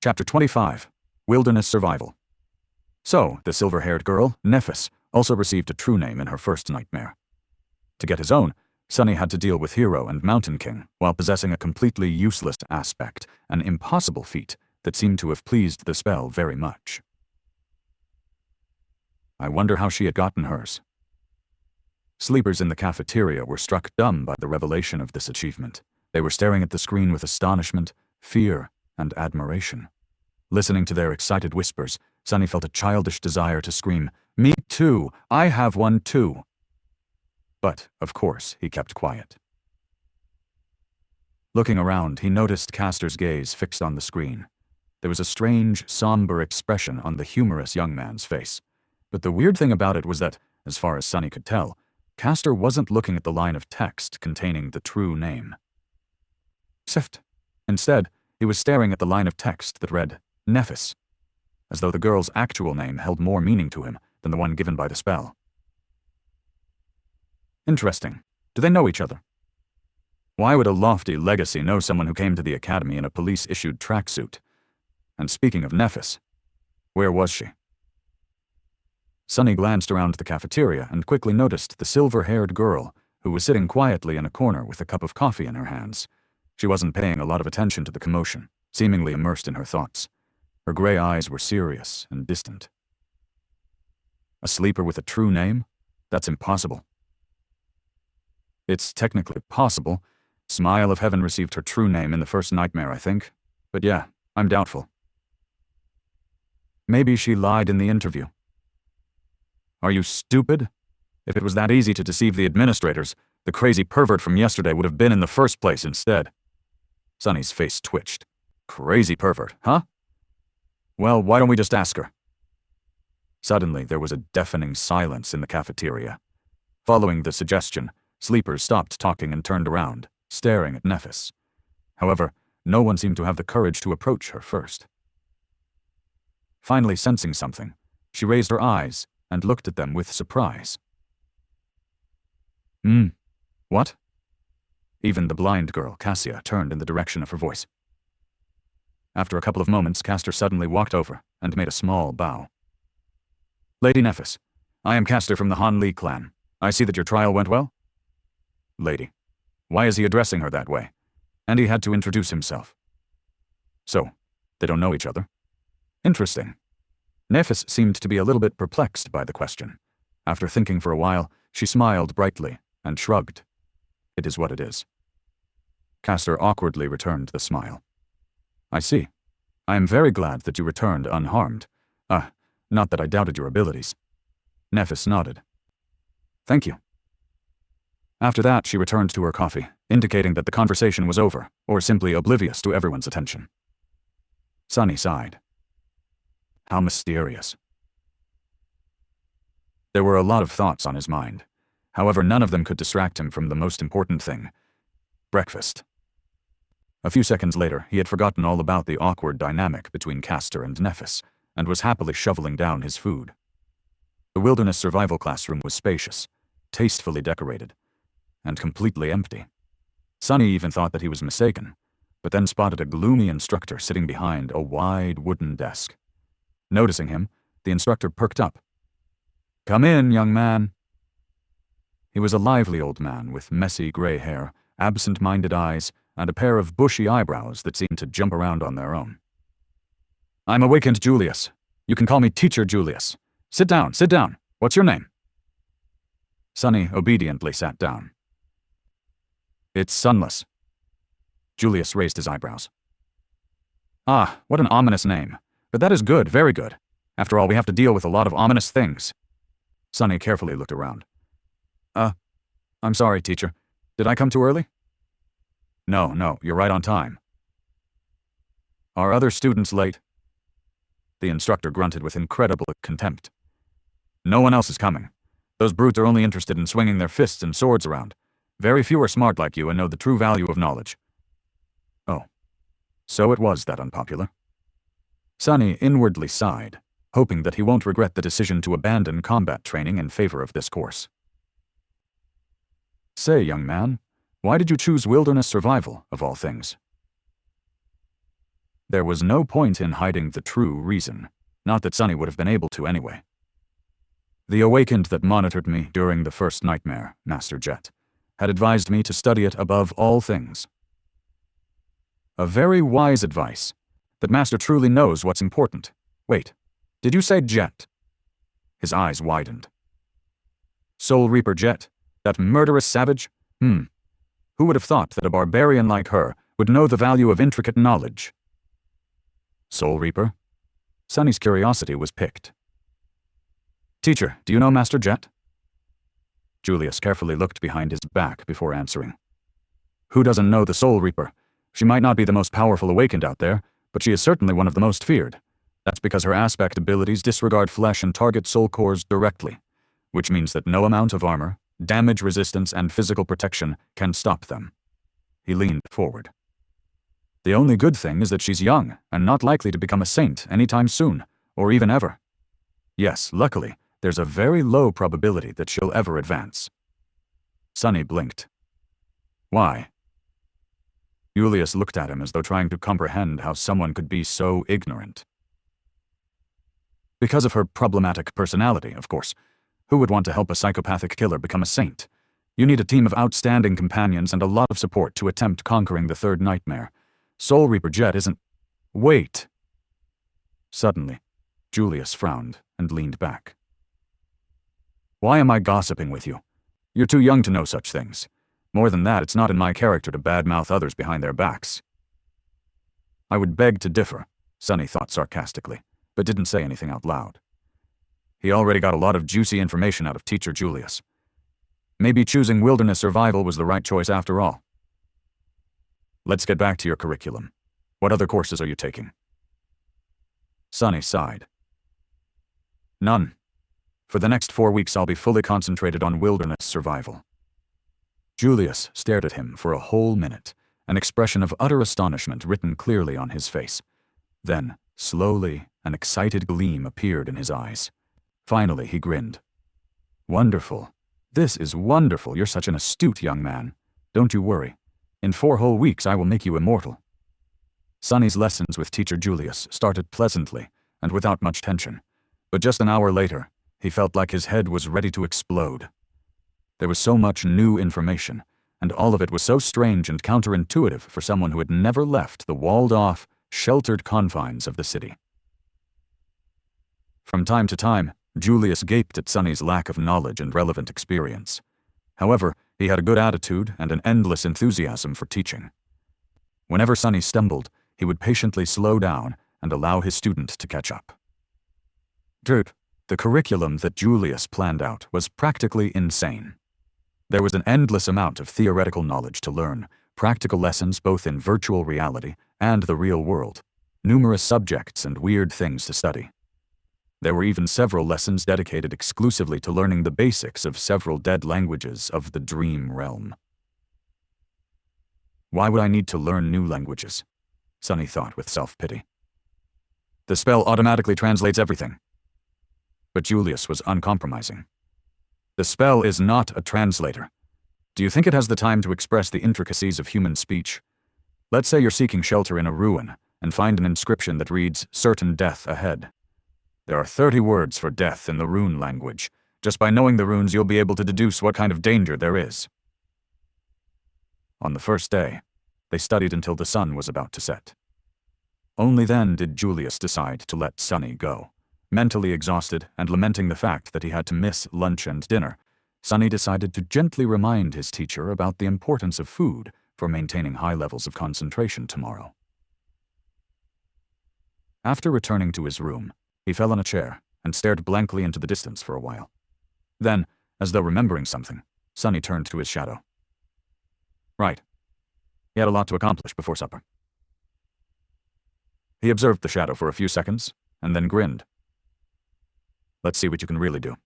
Chapter 25. Wilderness Survival. So, the silver-haired girl, Nephis, also received a true name in her first nightmare. To get his own, Sunny had to deal with Hero and Mountain King while possessing a completely useless aspect, an impossible feat that seemed to have pleased the spell very much. I wonder how she had gotten hers. Sleepers in the cafeteria were struck dumb by the revelation of this achievement. They were staring at the screen with astonishment, fear, and admiration. Listening to their excited whispers, Sunny felt a childish desire to scream, "Me too! I have one too!" But, of course, he kept quiet. Looking around, he noticed Castor's gaze fixed on the screen. There was a strange, somber expression on the humorous young man's face. But the weird thing about it was that, as far as Sunny could tell, Castor wasn't looking at the line of text containing the true name. Sift. Instead, he was staring at the line of text that read, Nephis, as though the girl's actual name held more meaning to him than the one given by the spell. Interesting. Do they know each other? Why would a lofty legacy know someone who came to the academy in a police-issued tracksuit? And speaking of Nephis, where was she? Sunny glanced around the cafeteria and quickly noticed the silver-haired girl, who was sitting quietly in a corner with a cup of coffee in her hands. She wasn't paying a lot of attention to the commotion, seemingly immersed in her thoughts. Her gray eyes were serious and distant. A sleeper with a true name? That's impossible. It's technically possible. Smile of Heaven received her true name in the first nightmare, I think. But yeah, I'm doubtful. Maybe she lied in the interview. Are you stupid? If it was that easy to deceive the administrators, the crazy pervert from yesterday would have been in the first place instead. Sunny's face twitched. Crazy pervert, huh? Well, why don't we just ask her? Suddenly, there was a deafening silence in the cafeteria. Following the suggestion, sleepers stopped talking and turned around, staring at Nephis. However, no one seemed to have the courage to approach her first. Finally sensing something, she raised her eyes and looked at them with surprise. What? Even the blind girl, Cassia, turned in the direction of her voice. After a couple of moments, Castor suddenly walked over and made a small bow. Lady Nephis, I am Castor from the Han Li clan. I see that your trial went well? Lady. Why is he addressing her that way? And he had to introduce himself. So, they don't know each other? Interesting. Nephis seemed to be a little bit perplexed by the question. After thinking for a while, she smiled brightly and shrugged. It is what it is. Castor awkwardly returned the smile. I see. I am very glad that you returned unharmed. Not that I doubted your abilities. Nephis nodded. Thank you. After that, she returned to her coffee, indicating that the conversation was over, or simply oblivious to everyone's attention. Sunny sighed. How mysterious. There were a lot of thoughts on his mind. However, none of them could distract him from the most important thing: breakfast. A few seconds later, he had forgotten all about the awkward dynamic between Castor and Nephis, and was happily shoveling down his food. The wilderness survival classroom was spacious, tastefully decorated, and completely empty. Sunny even thought that he was mistaken, but then spotted a gloomy instructor sitting behind a wide wooden desk. Noticing him, the instructor perked up. Come in, young man. He was a lively old man with messy gray hair, absent-minded eyes, and a pair of bushy eyebrows that seemed to jump around on their own. I'm awakened Julius. You can call me Teacher Julius. Sit down, sit down. What's your name? Sunny obediently sat down. It's Sunless. Julius raised his eyebrows. Ah, what an ominous name. But that is good, very good. After all, we have to deal with a lot of ominous things. Sunny carefully looked around. I'm sorry, teacher. Did I come too early? No, you're right on time. Are other students late? The instructor grunted with incredible contempt. No one else is coming. Those brutes are only interested in swinging their fists and swords around. Very few are smart like you and know the true value of knowledge. Oh, so it was that unpopular. Sunny inwardly sighed, hoping that he won't regret the decision to abandon combat training in favor of this course. Say, young man, why did you choose wilderness survival, of all things? There was no point in hiding the true reason. Not that Sunny would have been able to anyway. The awakened that monitored me during the first nightmare, Master Jet, had advised me to study it above all things. A very wise advice. That Master truly knows what's important. Wait, did you say Jet? His eyes widened. Soul Reaper Jet? That murderous savage? Who would have thought that a barbarian like her would know the value of intricate knowledge? Soul Reaper? Sunny's curiosity was piqued. Teacher, do you know Master Jet? Julius carefully looked behind his back before answering. Who doesn't know the Soul Reaper? She might not be the most powerful awakened out there, but she is certainly one of the most feared. That's because her aspect abilities disregard flesh and target soul cores directly, which means that no amount of armor, damage resistance, and physical protection can stop them. He leaned forward. The only good thing is that she's young and not likely to become a saint anytime soon, or even ever. Yes, luckily, there's a very low probability that she'll ever advance. Sunny blinked. Why? Julius looked at him as though trying to comprehend how someone could be so ignorant. Because of her problematic personality, of course. Who would want to help a psychopathic killer become a saint? You need a team of outstanding companions and a lot of support to attempt conquering the third nightmare. Soul Reaper Jet isn't... Wait! Suddenly, Julius frowned and leaned back. Why am I gossiping with you? You're too young to know such things. More than that, it's not in my character to badmouth others behind their backs. I would beg to differ, Sunny thought sarcastically, but didn't say anything out loud. He already got a lot of juicy information out of Teacher Julius. Maybe choosing wilderness survival was the right choice after all. Let's get back to your curriculum. What other courses are you taking? Sunny sighed. None. For the next 4 weeks, I'll be fully concentrated on wilderness survival. Julius stared at him for a whole minute, an expression of utter astonishment written clearly on his face. Then, slowly, an excited gleam appeared in his eyes. Finally, he grinned. Wonderful. This is wonderful. You're such an astute young man. Don't you worry. In 4 whole weeks, I will make you immortal. Sunny's lessons with Teacher Julius started pleasantly and without much tension, but just an hour later, he felt like his head was ready to explode. There was so much new information, and all of it was so strange and counterintuitive for someone who had never left the walled-off, sheltered confines of the city. From time to time, Julius gaped at Sunny's lack of knowledge and relevant experience. However, he had a good attitude and an endless enthusiasm for teaching. Whenever Sunny stumbled, he would patiently slow down and allow his student to catch up. The curriculum that Julius planned out was practically insane. There was an endless amount of theoretical knowledge to learn, practical lessons both in virtual reality and the real world, numerous subjects and weird things to study. There were even several lessons dedicated exclusively to learning the basics of several dead languages of the Dream Realm. Why would I need to learn new languages? Sunny thought with self-pity. The spell automatically translates everything. But Julius was uncompromising. The spell is not a translator. Do you think it has the time to express the intricacies of human speech? Let's say you're seeking shelter in a ruin and find an inscription that reads, "Certain death ahead." There are 30 words for death in the rune language. Just by knowing the runes, you'll be able to deduce what kind of danger there is. On the first day, they studied until the sun was about to set. Only then did Julius decide to let Sunny go. Mentally exhausted and lamenting the fact that he had to miss lunch and dinner, Sunny decided to gently remind his teacher about the importance of food for maintaining high levels of concentration tomorrow. After returning to his room, he fell on a chair and stared blankly into the distance for a while. Then, as though remembering something, Sunny turned to his shadow. Right. He had a lot to accomplish before supper. He observed the shadow for a few seconds, and then grinned. Let's see what you can really do.